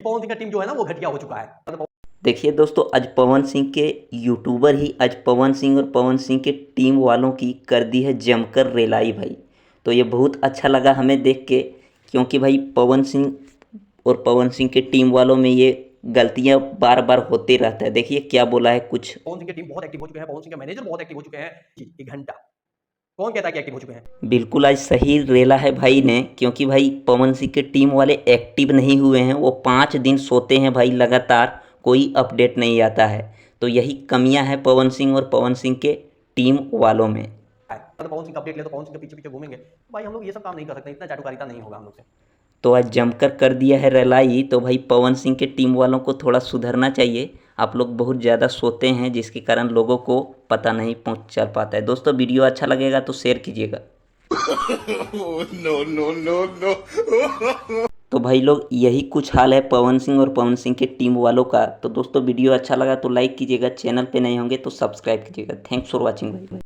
पवन सिंह का टीम जो है ना वो घटिया हो चुका है। देखिए दोस्तों, आज पवन सिंह के यूट्यूबर ही आज पवन सिंह और पवन सिंह के टीम वालों की कर दी है जमकर रेलाई भाई। तो ये बहुत अच्छा लगा हमें देख के, क्योंकि भाई पवन सिंह और पवन सिंह के टीम वालों में ये गलतियां बार बार होते रहता है। देखिए क्या बोला है कुछ। पवन सिंह की टीम बहुत एक्टिव हो चुके हैं, पवन सिंह के मैनेजर बहुत एक्टिव हो चुके हैं। जी, 1 घंटा कौन कहता है कि एक्टिव हो चुके हैं। बिल्कुल आज सही रेला है भाई ने, क्योंकि भाई पवन सिंह के टीम वाले एक्टिव नहीं हुए हैं। वो 5 दिन सोते हैं भाई लगातार, कोई अपडेट नहीं आता है। तो यही कमियां हैं पवन सिंह और पवन सिंह के टीम वालों में। तो पवन सिंह का अपडेट ले तो पवन सिंह के पीछे पीछे घूमेंगे, तो भाई हम लोग ये सब काम नहीं कर सकते, इतना चाटुकारिता नहीं होगा हम लोग से। तो आज जमकर कर दिया है रेलाई। तो भाई पवन सिंह के टीम वालों को थोड़ा सुधरना चाहिए। आप लोग बहुत ज़्यादा सोते हैं, जिसके कारण लोगों को पता नहीं पहुँच चल पाता है। दोस्तों वीडियो अच्छा लगेगा तो शेयर कीजिएगा। No no no no. तो भाई लोग यही कुछ हाल है पवन सिंह और पवन सिंह के टीम वालों का। तो दोस्तों वीडियो अच्छा लगा तो लाइक कीजिएगा, चैनल पे नए होंगे तो सब्सक्राइब कीजिएगा। थैंक्स फॉर वॉचिंग भाई।